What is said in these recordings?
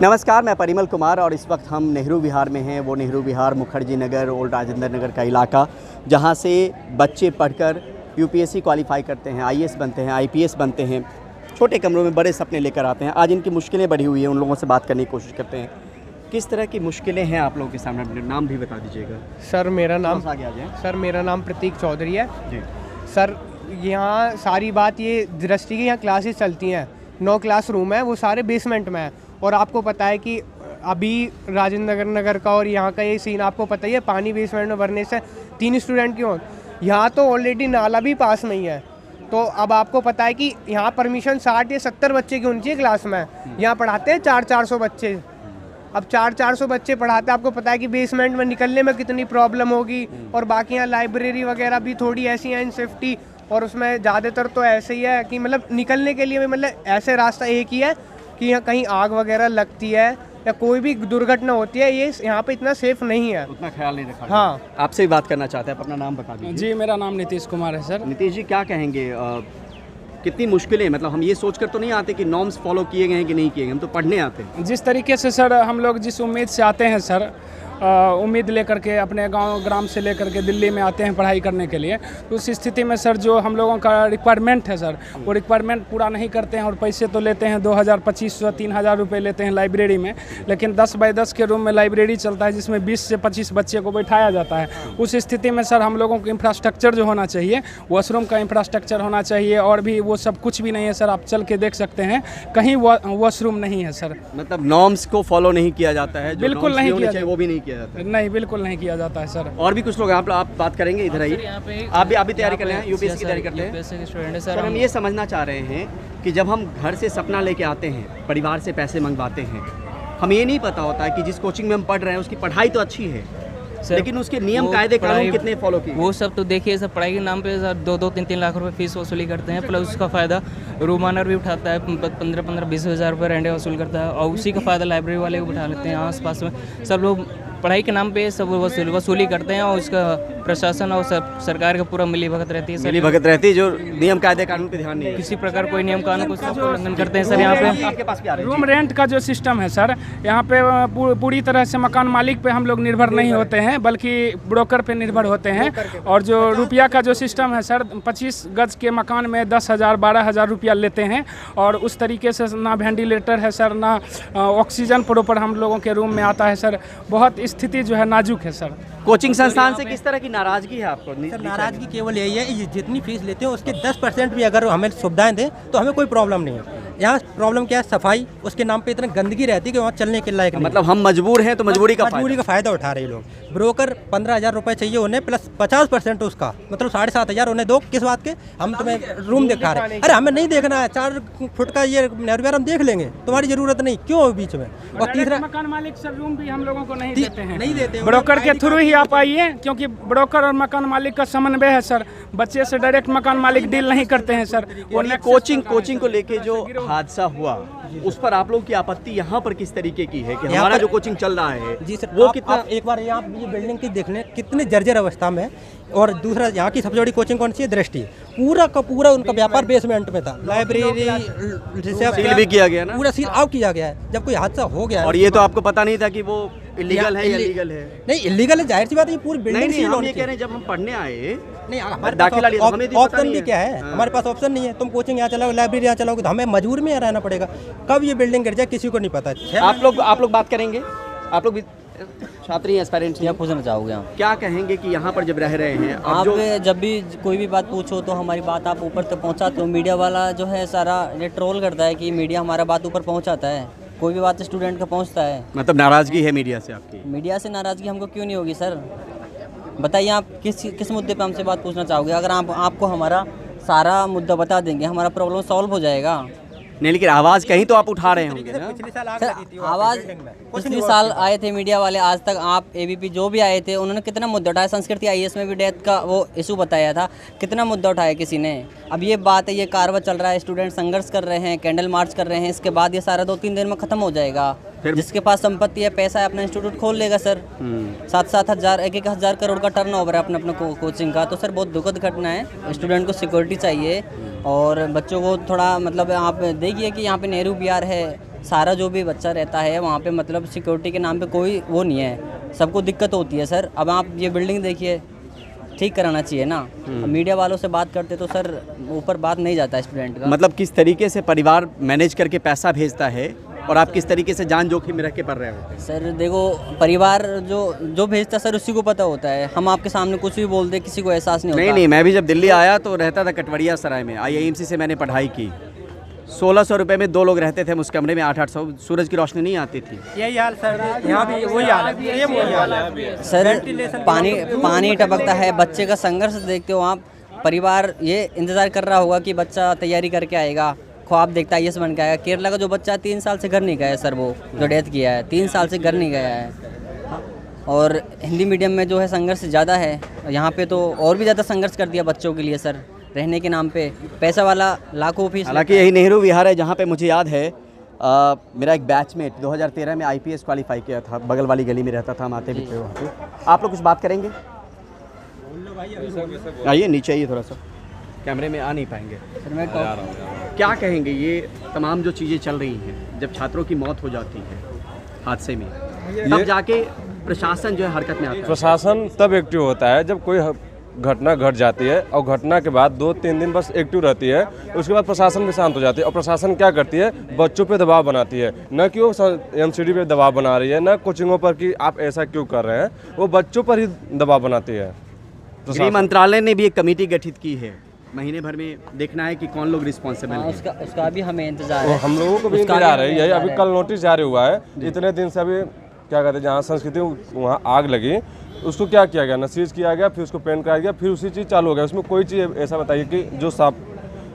नमस्कार, मैं परिमल कुमार और इस वक्त हम नेहरू विहार में हैं। वो नेहरू विहार मुखर्जी नगर, ओल्ड राजेंद्र नगर का इलाका, जहां से बच्चे पढ़कर यूपीएससी क्वालिफाई करते हैं, आईएएस बनते हैं, आईपीएस बनते हैं, छोटे कमरों में बड़े सपने लेकर आते हैं। आज इनकी मुश्किलें बढ़ी हुई हैं, उन लोगों से बात करने की कोशिश करते हैं। किस तरह की मुश्किलें हैं आप लोगों के सामने? अपने नाम भी बता दीजिएगा। जी, मेरा नाम नीतीश कुमार है सर। नीतीश जी, क्या कहेंगे? कितनी मुश्किलें, मतलब हम ये सोच कर तो नहीं आते कि नॉर्म्स फॉलो किए गए हैं कि नहीं किए गए, हम तो पढ़ने आते हैं। जिस तरीके से सर हम लोग जिस उम्मीद से आते हैं सर, उम्मीद लेकर के अपने गांव ग्राम से लेकर के दिल्ली में आते हैं पढ़ाई करने के लिए, तो उस स्थिति में सर जो हम लोगों का रिक्वायरमेंट है सर, वो रिक्वायरमेंट पूरा नहीं करते हैं। और पैसे तो लेते हैं 2000, 2500, 3000 रुपये लेते हैं लाइब्रेरी में, लेकिन 10 बाई 10 के रूम में लाइब्रेरी चलता है, जिसमें 20 से 25 बच्चे को बैठाया जाता है। उस स्थिति में सर हम लोगों को इंफ्रास्ट्रक्चर जो होना चाहिए, वॉशरूम का इंफ्रास्ट्रक्चर होना चाहिए, और भी वो सब कुछ भी नहीं है सर। आप चल के देख सकते हैं, कहीं वॉशरूम नहीं है सर। मतलब नॉर्म्स को फॉलो नहीं किया जाता है, बिल्कुल नहीं किया जाता, वो भी नहीं किया जाता है। नहीं, बिल्कुल नहीं किया जाता है सर। और भी कुछ लोग आप बात करेंगे, इधर आइए। आप भी तैयारी कर रहे हैं, यूपीएससी की तैयारी करते हैं सर। हम ये समझना चाह रहे हैं कि जब हम घर से सपना लेके आते हैं, परिवार से पैसे मंगवाते हैं, हमें ये नहीं पता होता है कि जिस कोचिंग में हम पढ़ रहे हैं उसकी पढ़ाई तो अच्छी है, लेकिन उसके नियम कायदे कानून कितने फॉलो किए, वो सब तो देखिए सर। पढ़ाई के नाम पे सर 2-3 लाख रुपए फीस वसूली करते हैं, प्लस उसका फ़ायदा रूम ऑनर भी उठाता है, 15-20 हज़ार रुपये रेंट वसूल करता है, और उसी का फ़ायदा लाइब्रेरी वाले को उठा लेते हैं। आस पास में सब लोग पढ़ाई के नाम पे सब वसूली करते हैं, और उसका प्रशासन और सरकार का पूरा मिली भगत रहती है। मिली भगत रहती है, जो नियम कायदे कानून पे ध्यान नहीं है, किसी प्रकार कोई नियम कानून को उल्लंघन करते हैं सर। यहाँ पे आपके पास भी आ रहे हैं रूम रेंट का जो सिस्टम है सर, यहाँ पे पूरी तरह से मकान मालिक पे हम लोग निर्भर नहीं होते हैं, बल्कि ब्रोकर पे निर्भर होते हैं। और जो रुपया का जो सिस्टम है सर, 25 गज के मकान में 10,000, 12,000 रुपया लेते हैं। और उस तरीके से ना वेंटिलेटर है सर, ना ऑक्सीजन प्रॉपर हम लोगों के रूम में आता है सर। बहुत स्थिति जो है नाजुक है सर। कोचिंग संस्थान से किस तरह की नाराजगी है आपको? सर, नाराजगी केवल यही है, जितनी फीस लेते हैं उसके 10% भी अगर हमें सुविधाएं दें तो हमें कोई प्रॉब्लम नहीं है। यहाँ प्रॉब्लम क्या है, सफाई, उसके नाम पे इतना गंदगी रहती है कि वहाँ चलने के लायक नहीं। मतलब हम मजबूर हैं तो मजबूरी का फ़ायदा उठा रहे लोग। ब्रोकर 15,000 रुपये चाहिए उन्हें, प्लस 50% उसका, मतलब 7,500 उन्हें दो। किस बात के? हम तुम्हें रूम दिखा रहे हैं, अरे हमें नहीं देखना है, 4 फुट का ये नेहरू हम देख लेंगे, तुम्हारी जरूरत नहीं, क्यों बीच में? और तीसरा, मकान मालिक सर रूम भी हम लोगों को नहीं देते, ब्रोकर के थ्रू ही आप आइए, क्योंकि ब्रोकर और मकान मालिक का समन्वय है सर। बच्चे से डायरेक्ट मकान मालिक डील नहीं करते हैं सर। कोचिंग को लेके जो हादसा हुआ, उस पर आप लोगों की आपत्ति यहाँ पर किस तरीके की है कि हमारा जो कोचिंग चल रहा है जी सर, वो कितना? एक बार यहाँ ये बिल्डिंग की देख लें कितनी जर्जर अवस्था में है। और दूसरा, यहाँ की सबसे बड़ी कोचिंग कौन सी है? दृष्टि। पूरा का पूरा उनका व्यापार बेसमेंट में था। लाइब्रेरी सील भी किया गया ना, पूरा सील आउट किया गया है जब कोई हादसा हो गया। और ये तो आपको पता नहीं था कि वो इलीगल है या लीगल है? नहीं, इलीगल है, जाहिर सी बात है, ये पूरी बिल्डिंग नहीं, हम ये कह रहे हैं जब हम पढ़ने आए, नहीं, हमारे दाखिला ऑप्शन भी क्या है? हमारे पास ऑप्शन नहीं है, तुम कोचिंग यहाँ चलाओ, लाइब्रेरी यहाँ चलाओगे, तो हमें मजबूर में रहना पड़ेगा। कब ये बिल्डिंग गिर जाए किसी को नहीं पता। आप लोग बात करेंगे, आप लोग भी छात्री हैं, एस्पायरेंट्स। क्या पूछना चाहोगे आप? क्या कहेंगे कि यहाँ पर जब रह रहे हैं आप जब भी कोई भी बात पूछो तो हमारी बात आप ऊपर तक पहुँचाते हो। मीडिया वाला जो है सारा ये ट्रोल करता है कि मीडिया हमारा बात ऊपर पहुँचाता है, कोई भी बात स्टूडेंट का पहुँचता है। मतलब नाराज़गी है मीडिया से आपकी? मीडिया से नाराज़गी हमको क्यों नहीं होगी सर? बताइए आप किस मुद्दे पे हमसे बात पूछना चाहोगे? अगर आपको हमारा सारा मुद्दा बता देंगे, हमारा प्रॉब्लम सॉल्व हो जाएगा। नहीं, लेकिन आवाज़ कहीं तो आप उठा रहे होंगे ना? सर, आवाज़ पिछले साल आए थे मीडिया वाले, आज तक आप एबीपी जो भी आए थे उन्होंने कितना मुद्दा उठाया। संस्कृति आईएएस में भी डेथ का वो इशू बताया था, कितना मुद्दा उठाया किसी ने? अब ये बात है, ये कार्रवाई चल रहा है, स्टूडेंट संघर्ष कर रहे हैं, कैंडल मार्च कर रहे हैं, इसके बाद ये सारा 2-3 दिन में ख़त्म हो जाएगा। जिसके पास संपत्ति है, पैसा है, अपना इंस्टीट्यूट खोल लेगा सर। 7-7 हज़ार 1-1 हज़ार करोड़ का टर्नओवर है अपने कोचिंग का। तो सर बहुत दुखद घटना है। स्टूडेंट को सिक्योरिटी चाहिए और बच्चों को थोड़ा मतलब आप देखिए कि यहाँ पे नेहरू विहार है, सारा जो भी बच्चा रहता है वहाँ पे मतलब सिक्योरिटी के नाम पे कोई वो नहीं है, सबको दिक्कत होती है सर। अब आप ये बिल्डिंग देखिए, ठीक कराना चाहिए ना। अब मीडिया वालों से बात करते तो सर ऊपर बात नहीं जाता स्टूडेंट का। मतलब किस तरीके से परिवार मैनेज करके पैसा भेजता है और आप किस तरीके से जान जोखिम में रख के पढ़ रहे हो? सर देखो, परिवार जो भेजता है सर उसी को पता होता है। हम आपके सामने कुछ भी बोल दे किसी को एहसास नहीं होता। नहीं, मैं भी जब दिल्ली आया तो रहता था कटवड़िया सराय में, IIMC से मैंने पढ़ाई की। 1600 रुपये में 2 लोग रहते थे हम उस कमरे में, 800 सूरज की रोशनी नहीं आती थी। यही हाल सर, यहाँ भी वही हाल है, सेम वही हाल है सर। पानी टपकता है, बच्चे का संघर्ष देखते हो आप। परिवार ये इंतज़ार कर रहा होगा कि बच्चा तैयारी करके आएगा, ख्वाब देखता है IAS बन के आएगा। केरला का जो बच्चा 3 साल से घर नहीं गया है सर, वो जो डेथ किया है 3 साल से घर नहीं गया है। और हिंदी मीडियम में जो है संघर्ष ज़्यादा है, यहाँ पे तो और भी ज़्यादा संघर्ष कर दिया बच्चों के लिए सर। रहने के नाम पे पैसा वाला लाखों फीस। हालांकि यही नेहरू विहार है जहाँ पे मुझे याद है मेरा एक बैचमेट 2013 में IPS क्वालिफाई किया था, बगल वाली गली में रहता था, हम आते भी थे वहाँ पे। आप लोग कुछ बात करेंगे? आइए नीचे आइए, थोड़ा सा कैमरे में आ नहीं पाएंगे सर। मैं क्या कहेंगे ये तमाम जो चीज़ें चल रही हैं, जब छात्रों की मौत हो जाती है हादसे में, तब जाके प्रशासन जो है हरकत में आता है? प्रशासन तब एक्टिव होता है जब कोई घटना घट जाती है, और घटना के बाद 2-3 दिन बस एक्टिव रहती है, उसके बाद प्रशासन भी शांत हो जाती है। और प्रशासन क्या करती है, बच्चों पे दबाव बनाती है, न कि वो MCD पे दबाव बना रही है, न कोचिंगों पर कि आप ऐसा क्यों कर रहे हैं, वो बच्चों पर ही दबाव बनाती है। गृह मंत्रालय ने भी एक कमेटी गठित की है, महीने भर में देखना है कि कौन लोग रिस्पॉन्सिबल हैं। उसका भी हमें इंतजार है। हम लोगों को भी इंतजार है। यही अभी कल नोटिस जारी हुआ है, इतने दिन से अभी क्या कहते हैं, जहाँ संस्कृति वहाँ आग लगी, उसको क्या किया गया, नसीज किया गया, फिर उसको पेंट कराया गया, फिर उसी चीज़ चालू हो गया। उसमें कोई चीज़ ऐसा बताइए कि जो साफ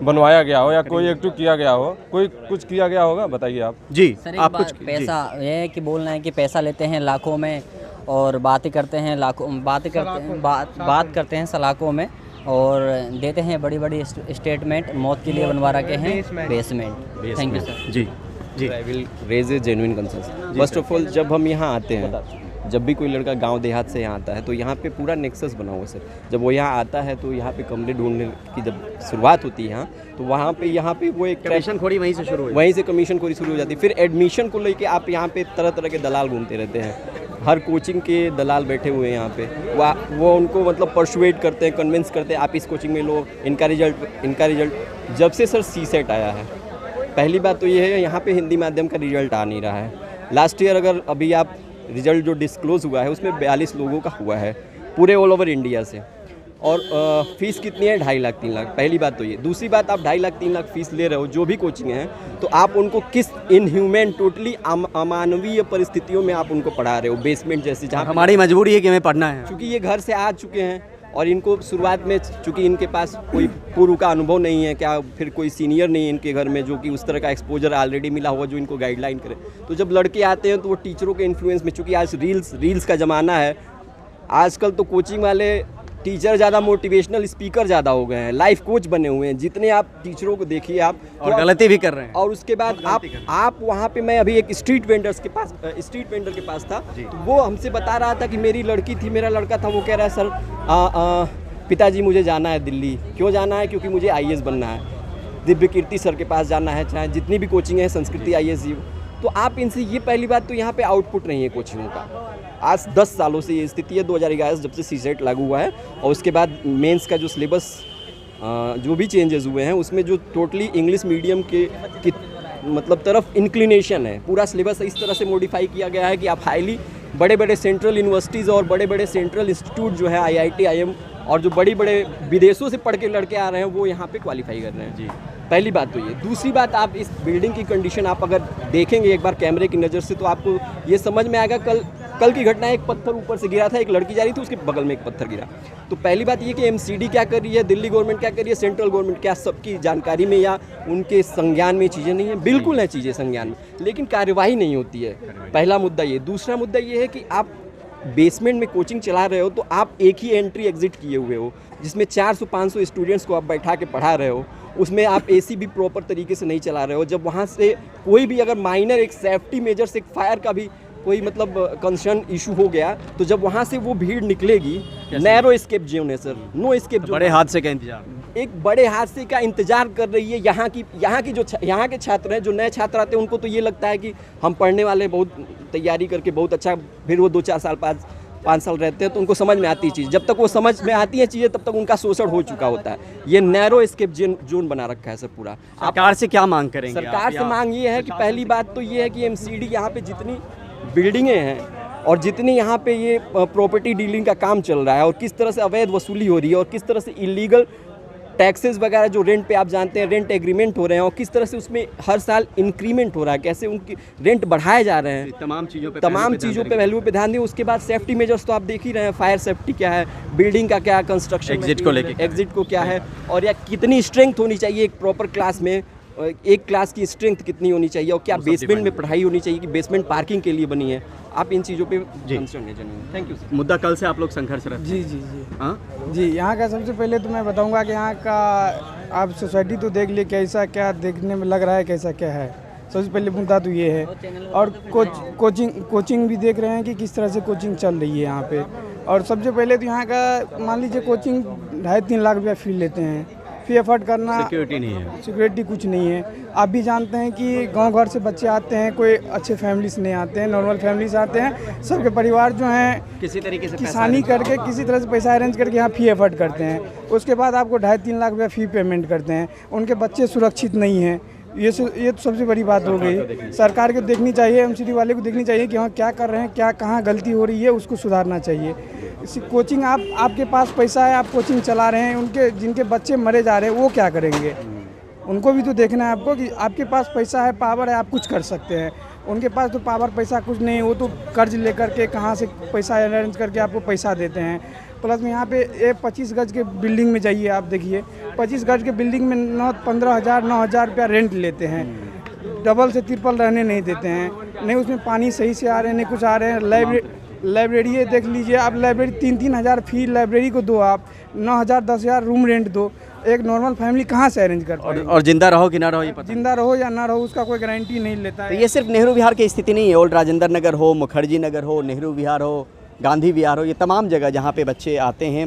बनवाया गया हो या कोई एक्टिव किया गया हो, कोई कुछ किया गया होगा, बताइए आप। जी सर, आप कुछ पैसा ये है कि बोलना है कि पैसा लेते हैं लाखों में और बातें करते हैं लाखों, बात करते हैं सलाखों में, और देते हैं बड़ी बड़ी स्टेटमेंट। मौत के लिए बनवा रखे हैं बेसमेंट। Thank you sir. जी जी, I will raise a genuine concern. First of all, जब हम यहाँ आते हैं, जब भी कोई लड़का गांव देहात से यहाँ आता है तो यहाँ पे पूरा नेक्सस बना हुआ है सर। जब वो यहाँ आता है तो यहाँ पे कमरे ढूंढने की जब शुरुआत होती है यहाँ, तो यहाँ पे वो एक कमीशन खोरी वहीं से शुरू हुई, वहीं से कमीशन खोरी शुरू हो जाती है। फिर एडमिशन को लेके आप यहाँ पे तरह तरह के दलाल घूमते रहते हैं, हर कोचिंग के दलाल बैठे हुए हैं यहाँ पे। वो उनको मतलब परसुएट करते हैं, कन्विंस करते हैं, आप इस कोचिंग में लो, इनका रिजल्ट। जब से सर CSET आया है, पहली बात तो ये है यहाँ पे हिंदी माध्यम का रिजल्ट आ नहीं रहा है। लास्ट ईयर अगर अभी आप रिजल्ट जो डिस्क्लोज़ हुआ है उसमें 42 लोगों का हुआ है पूरे ऑल ओवर इंडिया से। और फीस कितनी है? 2.5 लाख 3 लाख। पहली बात तो ये। दूसरी बात, आप 2.5 लाख 3 लाख फीस ले रहे हो जो भी कोचिंग है, तो आप उनको किस इनह्यूमन, टोटली अमानवीय परिस्थितियों में आप उनको पढ़ा रहे हो, बेसमेंट जैसे, जहाँ हमारी मजबूरी है कि हमें पढ़ना है। क्योंकि ये घर से आ चुके हैं और इनको शुरुआत में, चूँकि इनके पास कोई पूर्व का अनुभव नहीं है, क्या फिर कोई सीनियर नहीं है इनके घर में जो कि उस तरह का एक्सपोजर ऑलरेडी मिला हुआ जो इनको गाइडलाइन करे। तो जब लड़के आते हैं तो वो टीचरों के इन्फ्लुएंस में, चूँकि आज रील्स का ज़माना है, आजकल तो कोचिंग वाले टीचर ज़्यादा मोटिवेशनल स्पीकर ज़्यादा हो गए हैं, लाइफ कोच बने हुए हैं। जितने आप टीचरों को देखिए आप, और गलती भी कर रहे हैं। और उसके बाद आप वहाँ पे, मैं अभी एक स्ट्रीट वेंडर के पास था, तो वो हमसे बता रहा था कि मेरी लड़की थी, मेरा लड़का था, वो कह रहा है सर पिताजी मुझे जाना है दिल्ली। क्यों जाना है? क्योंकि मुझे IAS बनना है, दिव्य कीर्ति सर के पास जाना है, चाहे जितनी भी कोचिंग है, संस्कृति IAS। तो आप इनसे, ये पहली बात तो यहाँ पे आउटपुट नहीं है कोचिंगों का। आज 10 सालों से ये स्थिति है, 2011 जब से CSET लागू हुआ है, और उसके बाद मेंस का जो सिलेबस जो भी चेंजेस हुए हैं उसमें जो टोटली इंग्लिश मीडियम की मतलब तरफ इंक्लिनेशन है, पूरा सिलेबस इस तरह से मॉडिफाई किया गया है कि आप हाईली बड़े बड़े सेंट्रल यूनिवर्सिटीज़ और बड़े बड़े सेंट्रल इंस्टीट्यूट जो है IIT IIM और जो बड़ी बड़े विदेशों से पढ़ के लड़के आ रहे हैं वो यहाँ पे क्वालिफाई कर रहे हैं। जी, पहली बात तो ये। दूसरी बात, आप इस बिल्डिंग की कंडीशन आप अगर देखेंगे एक बार कैमरे की नज़र से, तो आपको ये समझ में आएगा। कल की घटना, एक पत्थर ऊपर से गिरा था, एक लड़की जा रही थी, उसके बगल में एक पत्थर गिरा। तो पहली बात ये कि MCD क्या कर रही है, दिल्ली गवर्नमेंट क्या कर रही है, सेंट्रल गवर्नमेंट क्या, सबकी जानकारी में या उनके संज्ञान में चीज़ें नहीं है? बिल्कुल है चीज़ें संज्ञान में, लेकिन कार्यवाही नहीं होती है। पहला मुद्दा ये। दूसरा मुद्दा ये है कि आप बेसमेंट में कोचिंग चला रहे हो तो आप एक ही एंट्री एग्जिट किए हुए हो, जिसमें 400-500 स्टूडेंट्स को आप बैठा के पढ़ा रहे हो। उसमें आप AC भी प्रॉपर तरीके से नहीं चला रहे हो। जब वहाँ से कोई भी अगर माइनर एक सेफ्टी मेजर से, एक फायर का भी कोई मतलब कंसर्न इशू हो गया, तो जब वहाँ से वो भीड़ निकलेगी, नैरो एस्केप जोन है सर, नो एस्केप जोन। बड़े हादसे का इंतजार। एक बड़े हादसे का इंतजार कर रही है। यहाँ के छात्र हैं, जो नए छात्र आते हैं, उनको तो ये लगता है कि हम पढ़ने वाले, बहुत तैयारी करके बहुत अच्छा, फिर वो 2-4 साल 5 साल रहते हैं तो उनको समझ में आती है चीज़। जब तक वो समझ में आती है चीज़ें, तब तक उनका शोषण हो चुका होता है। ये नैरो एस्केप जोन बना रखा है सर पूरा। सरकार से क्या मांग करेंगे? सरकार से मांग ये है कि पहली बात तो ये है कि एमसीडी यहाँ पे जितनी बिल्डिंगें हैं और जितनी यहाँ पे ये प्रॉपर्टी डीलिंग का काम चल रहा है, और किस तरह से अवैध वसूली हो रही है, और किस तरह से इलीगल टैक्सेस वगैरह जो रेंट पे आप जानते हैं रेंट एग्रीमेंट हो रहे हैं, और किस तरह से उसमें हर साल इंक्रीमेंट हो रहा है, कैसे उनकी रेंट बढ़ाए जा रहे हैं, तमाम चीज़ों पे वैल्यू पे ध्यान दें। उसके बाद सेफ्टी मेजर्स तो आप देख ही रहे हैं, फायर सेफ्टी क्या है, बिल्डिंग का क्या, कंस्ट्रक्शन एग्जिट को लेके एग्जिट को क्या है, और या कितनी स्ट्रेंथ होनी चाहिए एक प्रॉपर क्लास में, एक क्लास की स्ट्रेंथ कितनी होनी चाहिए, और क्या बेसमेंट में पढ़ाई होनी चाहिए कि बेसमेंट पार्किंग के लिए बनी है। आप इन चीज़ों पे कंसर्न है जनरल। Thank you sir. मुद्दा कल से आप लोग संघर्षरत हैं। जी जी हाँ जी, यहाँ का सबसे पहले तो मैं बताऊंगा कि यहाँ का आप सोसाइटी तो देख लिए, कैसा क्या देखने में लग रहा है, कैसा क्या है। सबसे पहले मुद्दा तो ये है, और कोचिंग भी देख रहे हैं कि किस तरह से कोचिंग चल रही है यहाँ पे। और सबसे पहले तो यहाँ का मान लीजिए कोचिंग 2.5-3 लाख रुपया फी लेते हैं, फी एफर्ट करना, सिक्योरिटी नहीं है, सिक्योरिटी कुछ नहीं है। आप भी जानते हैं कि गांव घर से बच्चे आते हैं, कोई अच्छे फैमिली से नहीं आते हैं, नॉर्मल फैमिली से आते हैं। सबके परिवार जो हैं किसी तरीके से किसानी करके, किसी तरह से पैसा अरेंज करके यहाँ फी एफर्ट करते हैं। उसके बाद आपको 2.5-3 लाख रुपया फ़ी पेमेंट करते हैं। उनके बच्चे सुरक्षित नहीं हैं। ये तो सबसे बड़ी बात हो गई। सरकार को देखनी चाहिए, एमसीडी वाले को देखनी चाहिए कि हाँ क्या कर रहे हैं, क्या कहाँ गलती हो रही है, उसको सुधारना चाहिए। कोचिंग आपके पास पैसा है, आप कोचिंग चला रहे हैं, उनके जिनके बच्चे मरे जा रहे हैं वो क्या करेंगे? उनको भी तो देखना है आपको कि आपके पास पैसा है, पावर है, आप कुछ कर सकते हैं। उनके पास तो पावर पैसा कुछ नहीं है, वो तो कर्ज लेकर के कहाँ से पैसा अरेंज करके आपको पैसा देते हैं। प्लस में यहाँ पे 25 गज के बिल्डिंग में जाइए, आप देखिए 25 गज के बिल्डिंग में 15,000-9,000 रुपया रेंट लेते हैं। डबल से ट्रिपल रहने नहीं देते हैं, नहीं उसमें पानी सही से आ रहे हैं, नहीं कुछ आ रहे हैं। लाइब्रेरी देख लीजिए आप, लाइब्रेरी 3-3 हज़ार फी लाइब्रेरी को दो, आप 9,000-10,000 रूम रेंट दो। एक नॉर्मल फैमिली कहाँ से अरेंज कर पाएगी? और जिंदा रहो कि ना रहो ये पता जिंदा रहो या ना रहो उसका कोई गारंटी नहीं लेता है। तो ये सिर्फ नेहरू विहार की स्थिति नहीं है, ओल्ड राजेंद्र नगर हो, मुखर्जी नगर हो, नेहरू विहार हो, गांधी विहार हो, ये तमाम जगह जहाँ पे बच्चे आते हैं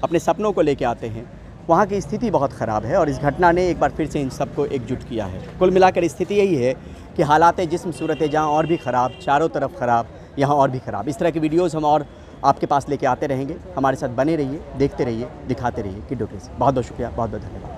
अपने सपनों को लेके आते हैं, वहाँ की स्थिति बहुत ख़राब है। और इस घटना ने एक बार फिर से इन सबको एकजुट किया है। कुल मिलाकर स्थिति यही है कि हालात जिस्म सूरत जहाँ और भी ख़राब, चारों तरफ ख़राब, यहाँ और भी ख़राब। इस तरह की वीडियोज़ हम और आपके पास लेके आते रहेंगे। हमारे साथ बने रहिए, देखते रहिए, दिखाते रहिए किड डोक्रेसी। बहुत बहुत शुक्रिया, बहुत बहुत धन्यवाद।